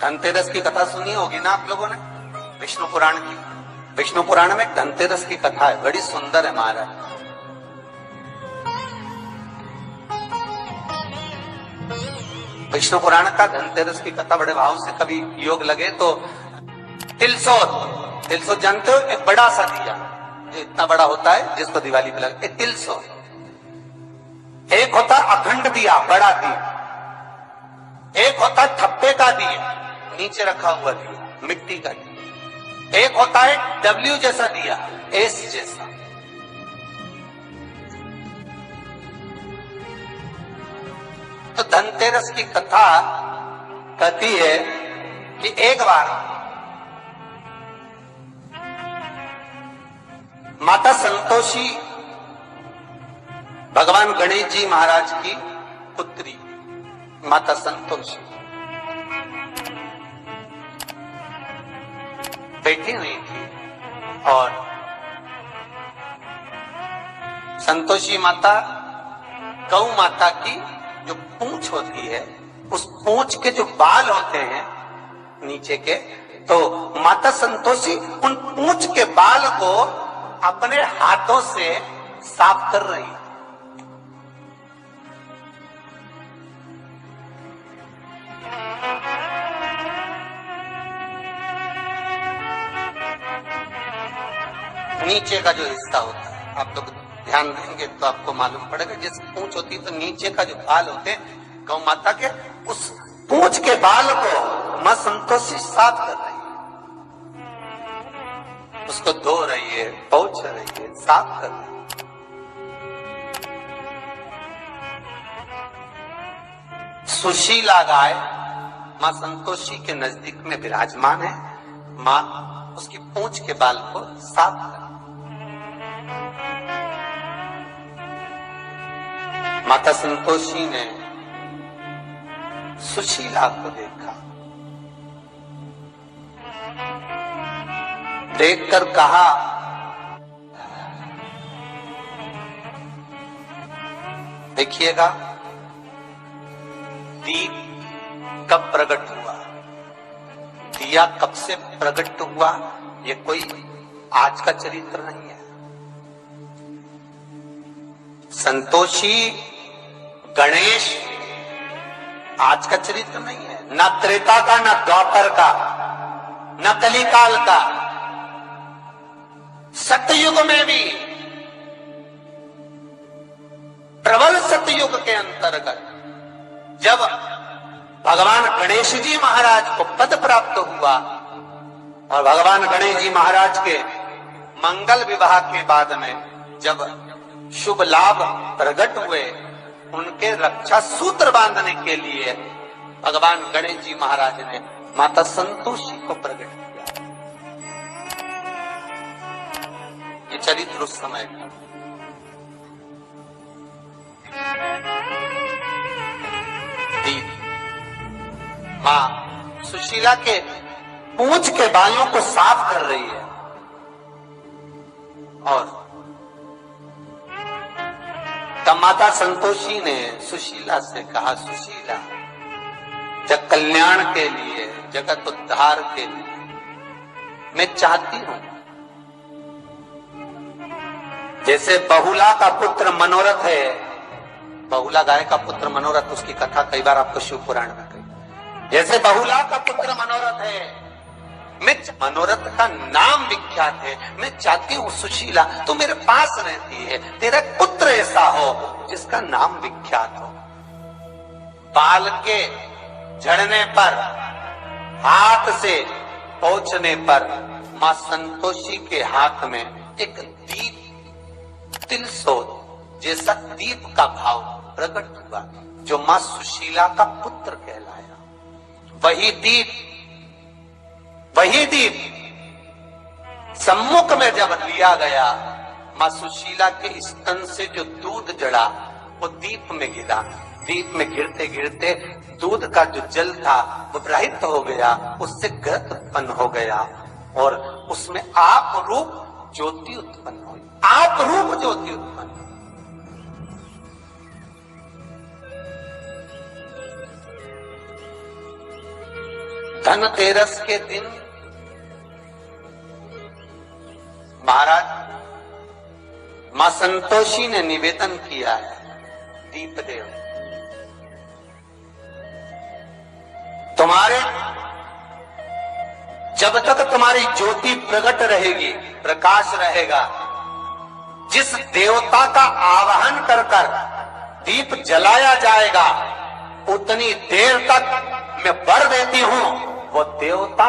धनतेरस की कथा सुनी होगी ना आप लोगों ने, विष्णु पुराण की। विष्णु पुराण में धनतेरस की कथा है, बड़ी सुंदर है महाराज। विष्णु पुराण का धनतेरस की कथा बड़े भाव से कभी योग लगे तो तिलसोत जानते हो, एक बड़ा सा दिया जो इतना बड़ा होता है जिसको दिवाली पे लगे, तिलसोत। एक होता अखंड दिया, बड़ा दिया। एक होता थप्पे का दिया, नीचे रखा हुआ दिया, मिट्टी का दिया। एक होता है डब्ल्यू जैसा दिया, एस जैसा। तो धनतेरस की कथा कहती है कि एक बार माता संतोषी भगवान गणेश जी महाराज की पुत्री माता संतोषी बैठी हुई थी और संतोषी माता गौ माता की जो पूंछ होती है, उस पूंछ के जो बाल होते हैं नीचे के, तो माता संतोषी उन पूंछ के बाल को अपने हाथों से साफ कर रही है। नीचे का जो हिस्सा होता है, आप लोग ध्यान देंगे तो आपको मालूम पड़ेगा, जैसे पूंछ होती है तो नीचे का जो बाल होते हैं गौ माता के, उस पूंछ के बाल को मां संतोषी साफ कर रही है, उसको धो रही है, पोंछ रही है, साफ कर रही है। सुशीला गाय मां संतोषी के नजदीक में विराजमान है। मां उसकी पूंछ के बाल को साफ कर, माता संतोषी ने सुशीला को देखा, देखकर कहा, देखिएगा दीप कब प्रकट हुआ, दिया कब से प्रकट हुआ, ये कोई आज का चरित्र नहीं है। संतोषी गणेश आज का चरित्र नहीं है, न त्रेता का, न द्वापर का, न कलिकाल का। सतयुग में भी, प्रबल सतयुग के अंतर्गत जब भगवान गणेश जी महाराज को पद प्राप्त हुआ और भगवान गणेश जी महाराज के मंगल विवाह के बाद में जब शुभ लाभ प्रकट हुए, उनके रक्षा सूत्र बांधने के लिए भगवान गणेश जी महाराज ने माता संतोषी को प्रकट किया। ये चरित्र उस समय का। मां सुशीला के पूंछ के बालों को साफ कर रही है और तब माता संतोषी ने सुशीला से कहा, सुशीला, जग कल्याण के लिए, जगत उद्धार के लिए मैं चाहती हूं, जैसे बहुला का पुत्र मनोरथ है, बहुला गाय का पुत्र मनोरथ, उसकी कथा कई बार आपको शिव पुराण में कही, जैसे बहुला का पुत्र मनोरथ है, मैं मनोरथ का नाम विख्यात है, मैं चाहती हूँ सुशीला तू मेरे पास रहती है, तेरा पुत्र ऐसा हो जिसका नाम विख्यात हो। बाल के झड़ने पर, हाथ से पोंछने पर मां संतोषी के हाथ में एक दीप, तिलसोत जैसा दीप का भाव प्रकट हुआ, जो मां सुशीला का पुत्र कहलाया। वही दीप सम्मुख में जब लिया गया, मां सुशीला के स्तन से जो दूध जड़ा वो दीप में गिरा। दीप में गिरते गिरते दूध का जो जल था वो प्रवाहित हो गया, उससे घृत उत्पन्न हो गया और उसमें आप रूप ज्योति उत्पन्न हुई। आप रूप ज्योति उत्पन्न। धनतेरस के दिन महाराज मां संतोषी ने निवेदन किया है, दीपदेव तुम्हारे जब तक तुम्हारी ज्योति प्रकट रहेगी, प्रकाश रहेगा, जिस देवता का आवाहन कर कर दीप जलाया जाएगा उतनी देर तक मैं वर देती हूं वो देवता